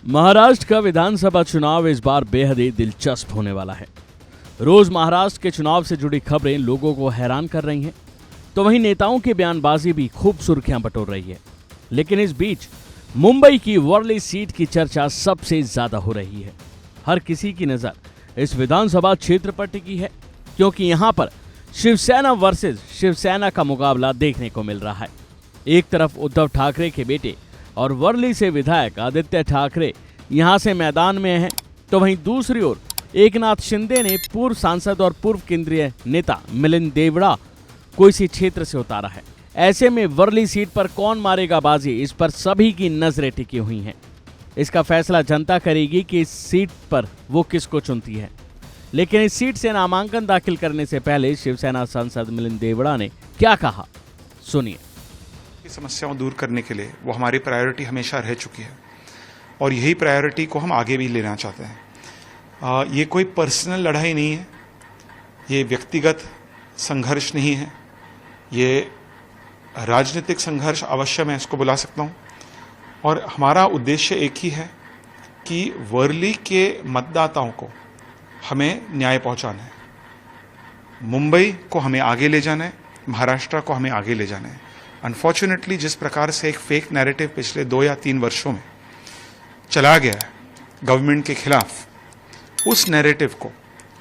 महाराष्ट्र का विधानसभा चुनाव इस बार बेहद ही दिलचस्प होने वाला है। रोज महाराष्ट्र के चुनाव से जुड़ी खबरें लोगों को हैरान कर रही हैं, तो वहीं नेताओं की बयानबाजी भी खूब सुर्खियां बटोर रही है। लेकिन इस बीच मुंबई की वर्ली सीट की चर्चा सबसे ज्यादा हो रही है। हर किसी की नजर इस विधानसभा क्षेत्र पर टिकी है, क्योंकि यहां पर शिवसेना वर्सेस शिवसेना का मुकाबला देखने को मिल रहा है। एक तरफ उद्धव ठाकरे के बेटे और वर्ली से विधायक आदित्य ठाकरे यहां से मैदान में हैं, तो वहीं दूसरी ओर एकनाथ शिंदे ने पूर्व सांसद और पूर्व केंद्रीय नेता मिलिंद देवड़ा को इसी क्षेत्र से उतारा है। ऐसे में वर्ली सीट पर कौन मारेगा बाजी, इस पर सभी की नजरें टिकी हुई हैं। इसका फैसला जनता करेगी कि इस सीट पर वो किसको चुनती है। लेकिन इस सीट से नामांकन दाखिल करने से पहले शिवसेना सांसद मिलिंद देवड़ा ने क्या कहा, सुनिए। समस्याओं दूर करने के लिए वो हमारी प्रायोरिटी हमेशा रह चुकी है और यही प्रायोरिटी को हम आगे भी लेना चाहते हैं। ये कोई पर्सनल लड़ाई नहीं है, ये व्यक्तिगत संघर्ष नहीं है, ये राजनीतिक संघर्ष अवश्य मैं इसको बुला सकता हूँ। और हमारा उद्देश्य एक ही है कि वर्ली के मतदाताओं को हमें न्याय पहुँचाना है, मुंबई को हमें आगे ले जाना है, महाराष्ट्र को हमें आगे ले जाना है। अनफॉर्चुनेटली जिस प्रकार से एक फेक नैरेटिव पिछले 2 या 3 वर्षों में चला गया है गवर्नमेंट के खिलाफ, उस नैरेटिव को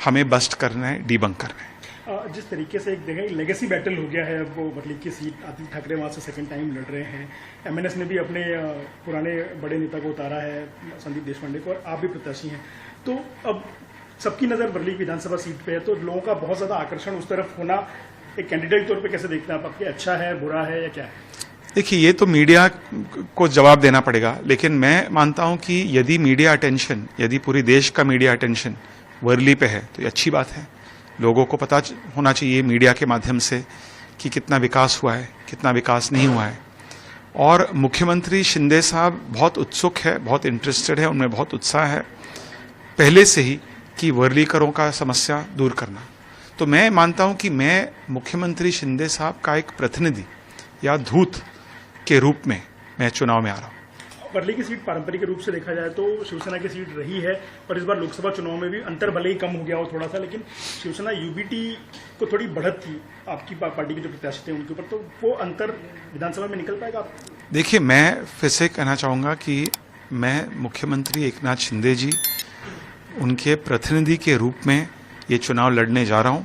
हमें बस्ट करना है, डीबंक करना है। जिस तरीके से एक देखें लेगेसी बैटल हो गया है, अब वो वर्ली की सीट आदित्य ठाकरे वहाँ से सेकंड टाइम लड़ रहे हैं। एमएनएस ने भी अपने पुराने बड़े नेता को उतारा है, संदीप देशपांडे को, और आप भी प्रत्याशी हैं। तो अब सबकी नज़र वर्ली विधानसभा सीट पे है, तो लोगों का बहुत ज़्यादा आकर्षण उस तरफ होना एक कैंडिडेट तौर पे कैसे देखते हैं आप? आपके अच्छा है, बुरा है या क्या है? देखिए, ये तो मीडिया को जवाब देना पड़ेगा, लेकिन मैं मानता हूं कि यदि मीडिया अटेंशन, यदि पूरी देश का मीडिया अटेंशन वर्ली पे है तो ये अच्छी बात है। लोगों को पता होना चाहिए मीडिया के माध्यम से कि कितना विकास हुआ है, कितना विकास नहीं हुआ है। और मुख्यमंत्री शिंदे साहब बहुत उत्सुक है, बहुत इंटरेस्टेड है, उनमें बहुत उत्साह है पहले से ही कि वर्लीकरों का समस्या दूर करना। तो मैं मानता हूं कि मैं मुख्यमंत्री शिंदे साहब का एक प्रतिनिधि या दूत के रूप में मैं चुनाव में आ रहा हूं। वर्ली की सीट पारंपरिक रूप से देखा जाए तो शिवसेना की सीट रही है, और इस बार लोकसभा चुनाव में भी अंतर भले ही कम हो गया हो थोड़ा सा, लेकिन शिवसेना यूबीटी को थोड़ी बढ़त थी आपकी पार्टी के जो प्रत्याशी थे उनके ऊपर, तो वो अंतर विधानसभा में निकल पाएगा? देखिए, मैं फिर से कहना चाहूँगा कि मैं मुख्यमंत्री एकनाथ शिंदे जी उनके प्रतिनिधि के रूप में ये चुनाव लड़ने जा रहा हूं।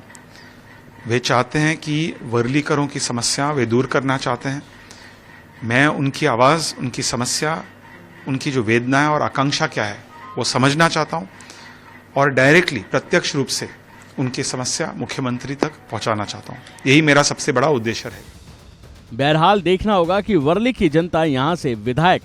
वे चाहते हैं कि वर्लीकरों की समस्या वे दूर करना चाहते हैं। मैं उनकी आवाज़, उनकी समस्या, उनकी जो वेदना है और आकांक्षा क्या है वो समझना चाहता हूं और डायरेक्टली, प्रत्यक्ष रूप से उनकी समस्या मुख्यमंत्री तक पहुंचाना चाहता हूं। यही मेरा सबसे बड़ा उद्देश्य है। बहरहाल देखना होगा कि वर्ली की जनता यहां से विधायक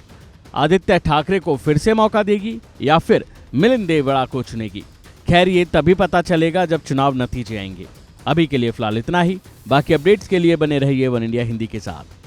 आदित्य ठाकरे को फिर से मौका देगी या फिर मिलिंद देवड़ा को चुनेगी। खैर, ये तभी पता चलेगा जब चुनाव नतीजे आएंगे। अभी के लिए फिलहाल इतना ही। बाकी अपडेट्स के लिए बने रहिए वन इंडिया हिंदी के साथ।